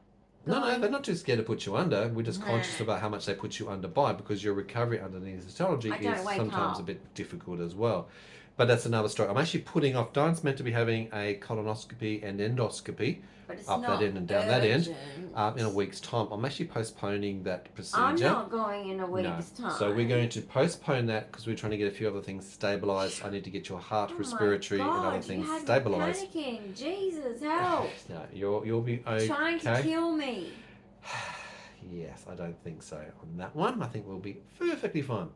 No,
going-
they're not too scared to put you under. We're just
Nah.
conscious about how much they put you under by, because your recovery under anesthesiology
I don't
is
wake
sometimes
up.
a bit difficult as well. But that's another story. I'm actually putting off. Diane's meant to be having a colonoscopy and endoscopy
But it's
up
not
that end and down that end
urgent.
in a week's time. I'm actually postponing that procedure.
I'm not going in a week's time.
So we're going to postpone that because we're trying to get a few other things stabilised. I need to get your heart, respiratory, and other things stabilised.
Panicking. Jesus, help!
No, you'll be okay.
Trying to kill me.
Yes, I don't think so on that one. I think we'll be perfectly fine.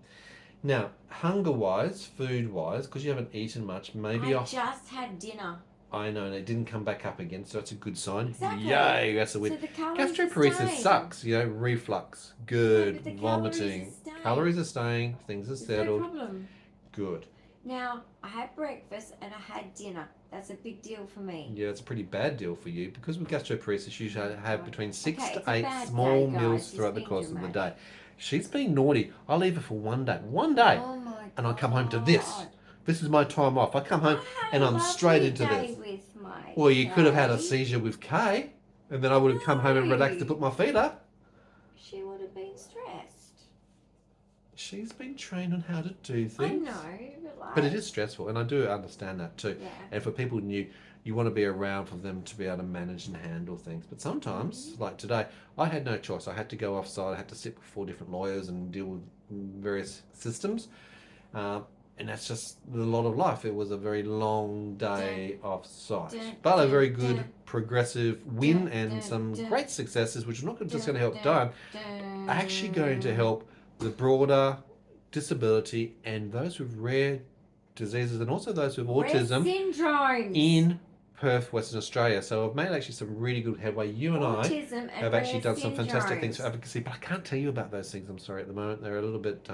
Now, hunger-wise, food-wise, because you haven't eaten much, maybe
I just had dinner.
I know, and it didn't come back up again, so it's a good sign.
Exactly.
Yay, that's a win.
So the calories
Gastroparesis
are
sucks, reflux, good,
but the
vomiting. Calories are staying, things are settled.
No problem.
Good.
Now, I had breakfast and I had dinner. That's a big deal for me.
Yeah, it's a pretty bad deal for you because with gastroparesis, you should have between 6
Okay,
to
it's a
8
bad
small
day, guys.
meals
It's
throughout the
been
course of the day.
dramatic.
She's being naughty. I leave her for one day. One day.
Oh my God.
And I come home to this. This is my time off. I come home and I'm straight into this.
With my
Well, you could have had a
Kay.
seizure with Kay, and then I would have come home and relaxed to put my feet up.
She would have been stressed.
She's been trained on how to do things.
I know,
But it is stressful, and I do understand that too.
Yeah.
And for people new, you want to be around for them to be able to manage and handle things. But sometimes, like today, I had no choice. I had to go offside. I had to sit with 4 different lawyers and deal with various systems. And that's just a lot of life. It was a very long day off-site. But a very good progressive win and some great successes, which are not just going to help Diane, actually going to help the broader disability and those with rare diseases and also those with autism
syndromes
in Perth, Western Australia. So I've made actually some really good headway. You and
Autism
I have actually done some fantastic
syndromes.
things for advocacy, but I can't tell you about those things. I'm sorry at the moment. They're a little bit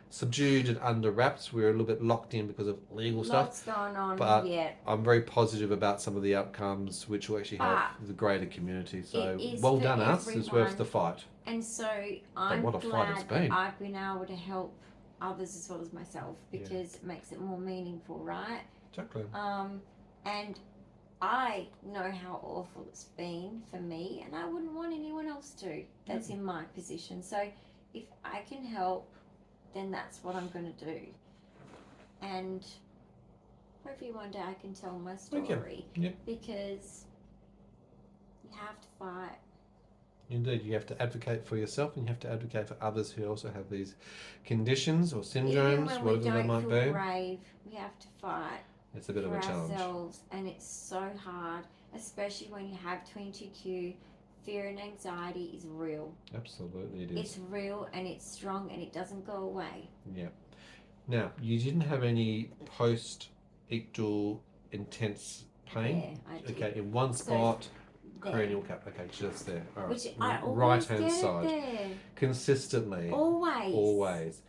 subdued and under wraps. We're a little bit locked in because of legal
Lots
stuff.
going on
But
yet.
I'm very positive about some of the outcomes, which will actually help the greater community. So well done, us. It's worth the fight.
And so I'm
what a fight it's
glad
been.
that I've been able to help others as well as myself because it makes it more meaningful, right?
Exactly.
And I know how awful it's been for me, and I wouldn't want anyone else to that's in my position. So if I can help, then that's what I'm going to do. And hopefully one day I can tell my story because you have to fight.
Indeed, you have to advocate for yourself and you have to advocate for others who also have these conditions or syndromes,
Even when
whatever
we
they
don't
might
feel
be.
brave, we have to fight.
It's a bit of
for
a challenge.
Ourselves, and it's so hard, especially when you have 22q. Fear and anxiety is real.
Absolutely, it is.
It's real and it's strong and it doesn't go away.
Yeah. Now, you didn't have any post-ictal intense pain?
Yeah, I did.
Okay, in one spot, cranial cap. Okay, just there. All right.
Which I always
right-hand
get it
side.
there.
Consistently.
Always.
Always.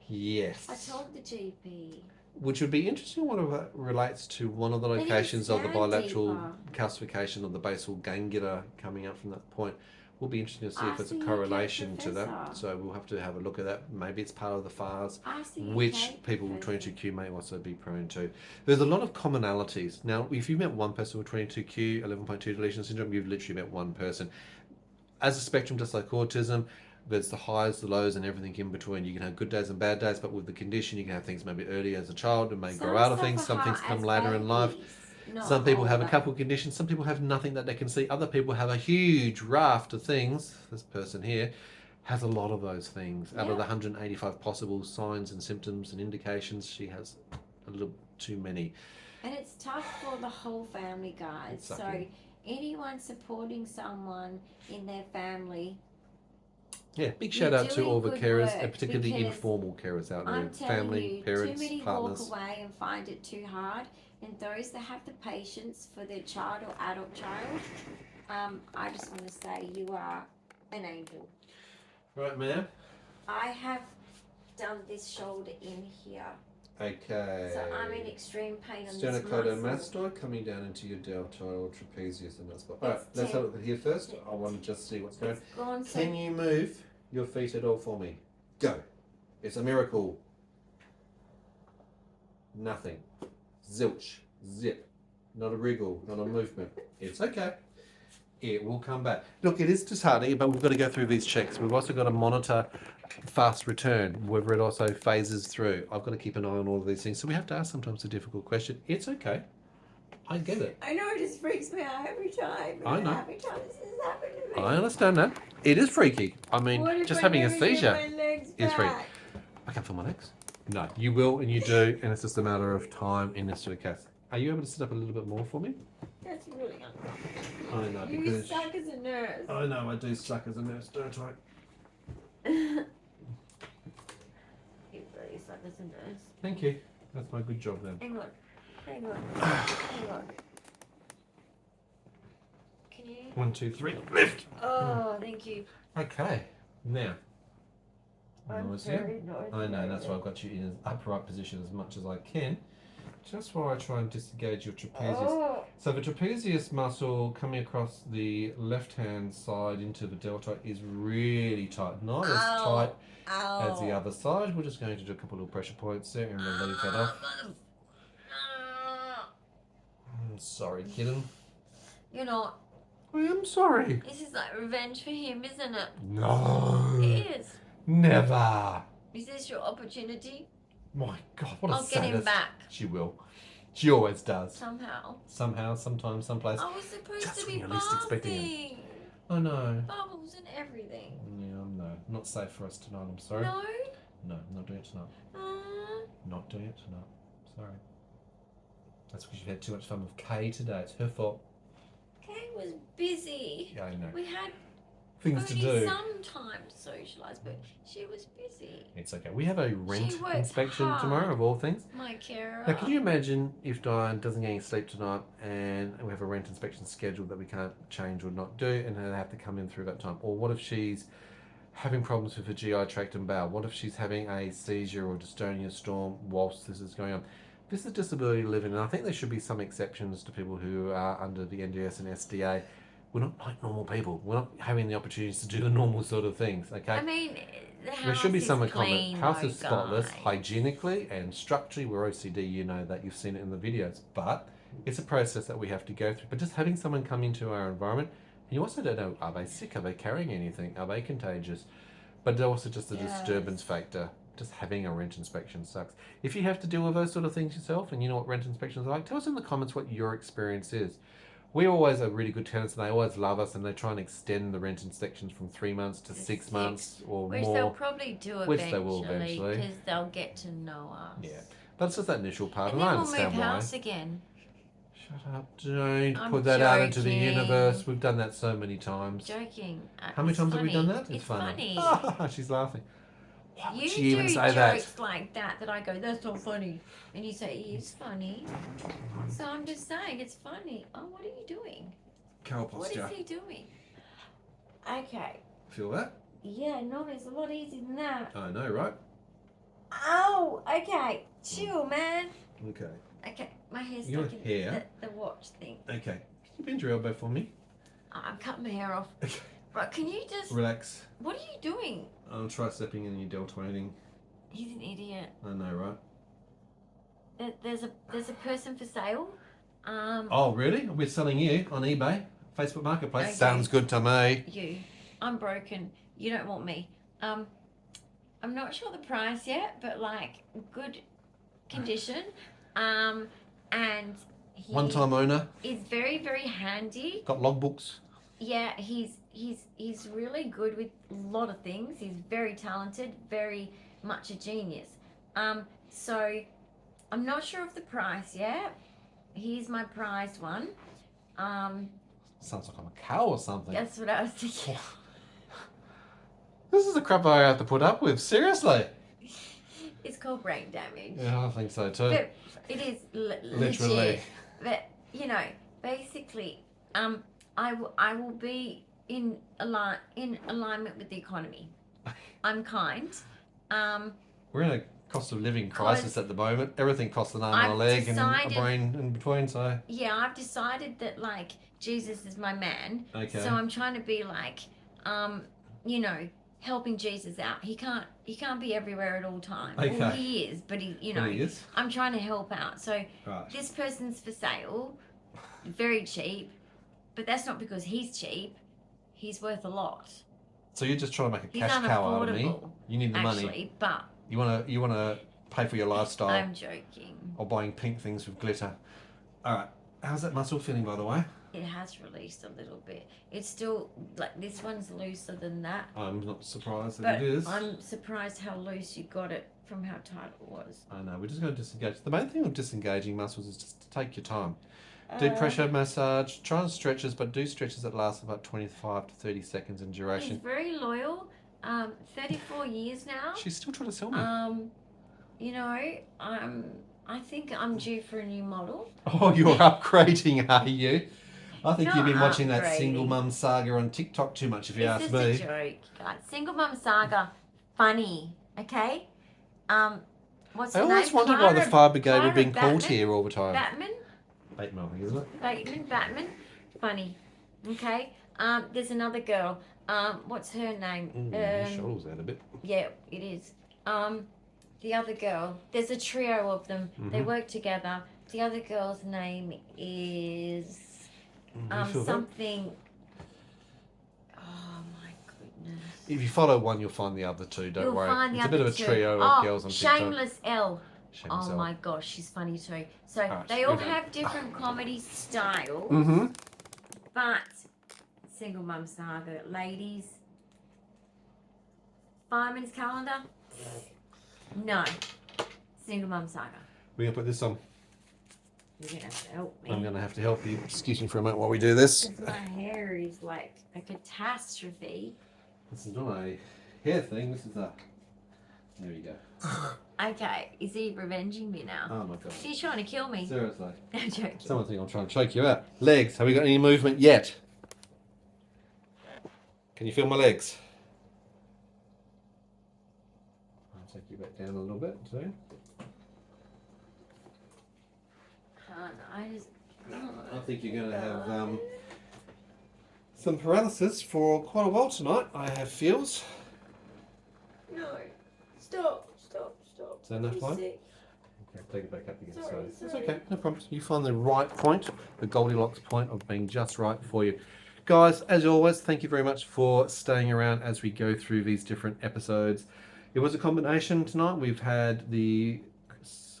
Yes.
I told the GP.
Which would be interesting when it relates to one of the locations of the bilateral calcification of the basal ganglia coming up from that point. Will be interesting to see if there's a correlation to that. So we'll have to have a look at that. Maybe it's part of the FARS, which people with 22q may also be prone to. There's a lot of commonalities. Now, if you met one person with 22q, 11.2 deletion syndrome, you've literally met one person. As a spectrum, just like autism, there's the highs, the lows, and everything in between. You can have good days and bad days, but with the condition, you can have things maybe early as a child and may grow out of things. Some things come later in life. Some people have a couple of conditions. Some people have nothing that they can see. Other people have a huge raft of things. This person here has a lot of those things. Out of the 185 possible signs and symptoms and indications, she has a little too many.
And it's tough for the whole family, guys. So anyone supporting someone in their family.
Yeah, big shout out to all the carers, and particularly the informal carers out there. Family, parents,
too many
partners.
walk away and find it too hard. And those that have the patience for their child or adult child, I just want to say you are an angel.
Right, ma'am.
I have done this shoulder in here.
Okay.
So I'm in extreme pain on this muscle.
Sternocleidomastoid coming down into your deltoid trapezius and that's what. Alright, let's have a look here first. I want to just see what's going on. Can you move your feet at all for me? Go. It's a miracle. Nothing. Zilch. Zip. Not a wriggle. Not a movement. It's okay. It will come back. Look, it is disheartening, but we've got to go through these checks. We've also got to monitor fast return, whether it also phases through. I've got to keep an eye on all of these things. So we have to ask sometimes a difficult question. It's okay. I get it.
I know, it just freaks me out every time.
I know.
Every time this has happened to me.
I understand that. It is freaky. I mean,
What if
just
I
having a
never get
seizure
my legs
is freaky.
back?
I can't feel my legs. No, you will and you do, and it's just a matter of time in this sort of case. Are you able to sit up a little bit more for me?
That's really uncomfortable.
I know,
You
because
suck as a nurse.
I know I do suck as a nurse, don't I?
You really suck as a nurse.
Thank you. That's my good job then.
Hang on. Hang on. Hang on. Can you?
1, 2, 3, lift.
Oh, thank you.
Okay, now.
I'm
Noisy.
very noisy.
I know, that's why I've got you in an upright position as much as I can. Just while I try and disengage your trapezius.
Oh.
So the trapezius muscle coming across the left-hand side into the deltoid is really tight. Not as tight as the other side. We're just going to do a couple of pressure points there and relieve that off. I'm sorry, kitten.
You're not.
I am sorry.
This is like revenge for him, isn't it?
No.
It is.
Never.
Is this your opportunity?
My God, what a
I'll get him
sadist.
back.
She will. She always does.
Somehow.
Somehow, sometimes, someplace.
I was supposed
Just
to
when
be
you're least expecting it.
bathing.
I know.
Bubbles and everything.
Yeah, no. Not safe for us tonight, I'm sorry.
No?
No, not doing it tonight. Not doing it tonight. Sorry. That's because you've had too much fun with Kay today. It's her fault.
Kay was busy.
Yeah, I know.
We had
Things to
only
do.
some time to socialise, but she was busy.
It's okay. We have a rent
works
inspection
hard.
tomorrow, of all things.
My carer.
Now, can you imagine if Diane doesn't get any sleep tonight and we have a rent inspection scheduled that we can't change or not do, and they have to come in through that time? Or what if she's having problems with her GI tract and bowel? What if she's having a seizure or dystonia storm whilst this is going on? This is disability living, and I think there should be some exceptions to people who are under the NDS and SDA. We're not like normal people. We're not having the opportunities to do the normal sort of things, okay?
I mean, the house
There should be
is
some
clean,
comment. House
though,
is spotless,
guys.
hygienically and structurally. We're OCD, you know that. You've seen it in the videos. But it's a process that we have to go through. But just having someone come into our environment, and you also don't know, are they sick? Are they carrying anything? Are they contagious? But they're also just a disturbance factor. Just having a rent inspection sucks. If you have to deal with those sort of things yourself and you know what rent inspections are like, tell us in the comments what your experience is. We always are really good tenants and they always love us and they try and extend the rent inspections from 3 months to 6 months or
Which
more.
they'll probably do
Which they will
eventually
eventually.
because they'll get to know us.
Yeah, but it's just that initial part,
And
and I
then we'll
understand
move
why.
house again.
Shut up! Don't
I'm
put that out into the
joking.
universe. We've done that so many times.
Joking.
How many
It's
times have we
funny.
done that?
It's funny.
She's laughing. Why would
You
she even
do
say
jokes
that?
like that I go, that's not funny. And you say, it is funny. So I'm just saying, it's funny. Oh, what are you doing?
Cow
What
posture.
is he doing? Okay.
Feel that?
Yeah, no, it's a lot easier than that.
I know, right?
Oh, okay. Chill, man.
Okay.
Okay, my hair's
Your
stuck in
hair?
the watch thing.
Okay. Can you bend your elbow for me?
I'm cutting my hair off.
Okay.
Right, can you just...
Relax.
What are you doing?
I'll try stepping in your deltoiding.
He's an idiot.
I know, right?
There's a person for sale.
Oh, really? We're selling you on eBay, Facebook Marketplace.
Okay.
Sounds good to me.
You. I'm broken. You don't want me. I'm not sure the price yet, but like good condition. And he
One-time owner.
is very, very handy.
Got logbooks.
Yeah, he's really good with a lot of things. He's very talented, very much a genius. So I'm not sure of the price yet. Here's my prized one.
Sounds like I'm a cow or something.
That's what I was thinking.
This is the crap I have to put up with. Seriously.
It's called brain damage.
Yeah, I think so too.
But it is
Literally.
legit. But you know, basically, I will be in alignment with the economy. I'm kind.
We're in a cost of living crisis at the moment. Everything costs an arm and a
I've
leg and a
decided-
brain in between. So
Yeah, I've decided that like Jesus is my man.
okay.
So I'm trying to be like, you know, helping Jesus out. He can't be everywhere at all times. Well,
Okay.
he is, but you
Well,
know,
he is.
I'm trying to help out. So
Right.
this person's for sale, very cheap. But that's not because he's cheap. He's worth a lot.
So you're just trying to make a
He's
cash cow out of me.
unaffordable,
You need the
actually,
money.
but
You wanna pay for your lifestyle.
I'm joking.
Or buying pink things with glitter. All right. How's that muscle feeling, by the way?
It has released a little bit. It's still like this one's looser than that.
I'm not surprised
But
that it is.
I'm surprised how loose you got it from how tight it was.
I know. We're just going to disengage. The main thing with disengaging muscles is just to take your time. Do pressure massage. Try and stretches, but do stretches that last about 25 to 30 seconds in
He's
duration.
very loyal. 34 years now.
She's still trying to sell me.
You know, I think I'm due for a new model.
Oh, you're upgrading, are you? I think
Not
you've been watching that
upgrading.
single mum saga on TikTok too much, if you ask
It's
me.
just a joke, guys. Single mum saga, funny, okay? What's
I
her
always
name?
wondered why the fire brigade were
Clara
being called
Batman?
here all the time.
Batman,
Bateman, I think, isn't it?
Batman, funny, okay? There's another girl. What's her name?
Your shoulders out a bit.
Yeah, it is. The other girl. There's a trio of them. They work together. The other girl's name is
You feel that?
something. Oh my goodness.
If you follow one, you'll find the other two. Don't
You'll
worry.
find the
It's a
other
bit of a
two.
trio
Oh,
of girls on TikTok.
Shameless L.
Shameless
Oh
L.
my gosh, she's funny too. So
Alright,
they all
we're done.
have different comedy styles, but Single Mum Saga, ladies. Fireman's Calendar? No. Single Mum Saga.
We're going to put this on.
You're gonna have to help me.
I'm going to have to help you. Excuse me for a moment while we do this.
Because my hair is like a catastrophe.
This is not a hair thing. This is a... There you go.
Okay, is he revenging me now?
Oh my god.
He's trying to kill me.
Seriously.
I'm joking.
Someone think I'm trying to choke you out. Legs. Have we got any movement yet? Can you feel my legs? I'll take you back down a little bit too. I think you're going to have some paralysis for quite a while tonight. I have feels.
No. Stop.
Is that enough time?
Sick.
Okay, take it back up again.
Sorry,
It's
sorry.
okay, no problems. You find the right point, the Goldilocks point of being just right for you. Guys, as always, thank you very much for staying around as we go through these different episodes. It was a combination tonight. We've had the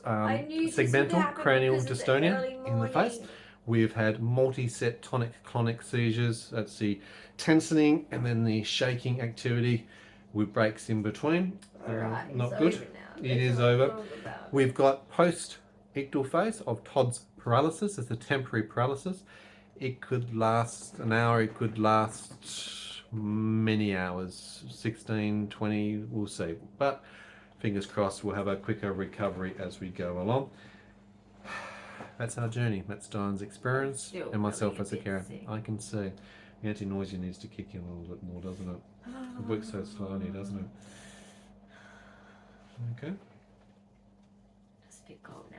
I knew this would
segmental
happen
cranial
because of the
dystonia
early
in the face.
morning.
We've had multi-set tonic-clonic seizures. That's the tensioning and then the shaking activity with breaks in between.
Alright,
Not
it's
good.
over now.
It is
That's what I'm
over.
talking about.
We've got post-ictal phase of Todd's paralysis. It's a temporary paralysis. It could last an hour. It could last many hours, 16, 20, we'll see. But fingers crossed we'll have a quicker recovery as we go along. That's our journey. That's Diane's experience
Still
and myself
really
as a
bit
carer.
sick.
I can see. The anti-nausea needs to kick in a little bit more, doesn't it? It works so slowly, doesn't it? Okay.
It's a bit cold now.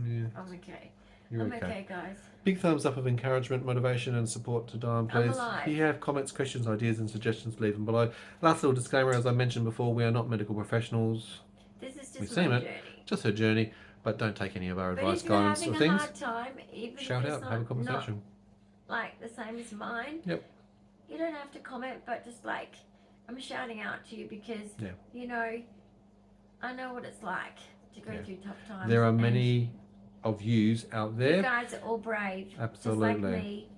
Yeah,
I'm okay.
you're
I'm
okay.
okay, guys.
Big thumbs up of encouragement, motivation and support to Diane, please.
alive.
If you have comments, questions, ideas and suggestions, leave them below. Last little disclaimer, as I mentioned before, we are not medical professionals.
This is
We've
just
seen
my
it.
journey.
Just her journey, but don't take any of our
But
advice,
if you're
guidance
having
or
a
things.
hard time, even
Shout
if it's
out,
not,
have a conversation.
not like the same as mine,
Yep.
you don't have to comment, but just like, I'm shouting out to you because,
Yeah.
you know, I know what it's like to go
Yeah.
through tough times.
There are
and
many of yous out
You
there.
guys are all brave.
Absolutely.
Just like me.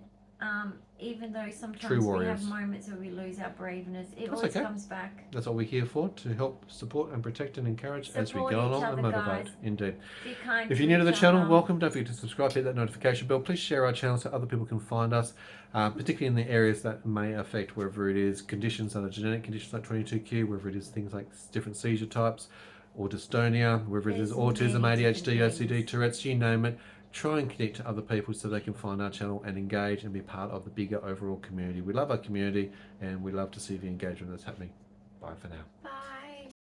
Even though
True
sometimes we
warriors.
have moments where we lose our braveness, it
That's
always
okay.
comes back.
That's what we're here for, to help support and protect and encourage as we
Support
go
each
along
other,
and motivate.
guys.
Indeed.
Be kind
If you're new to the
each
channel,
other.
welcome. Don't forget to subscribe, hit that notification bell. Please share our channel so other people can find us, particularly in the areas that may affect, whether it is conditions that are genetic conditions like 22q, whether it is things like different seizure types or dystonia, whether it is
There's
autism,
many
ADHD,
different
OCD,
things.
Tourette's, you name it. Try and connect to other people so they can find our channel and engage and be part of the bigger overall community. We love our community and we love to see the engagement that's happening. Bye for now.
Bye.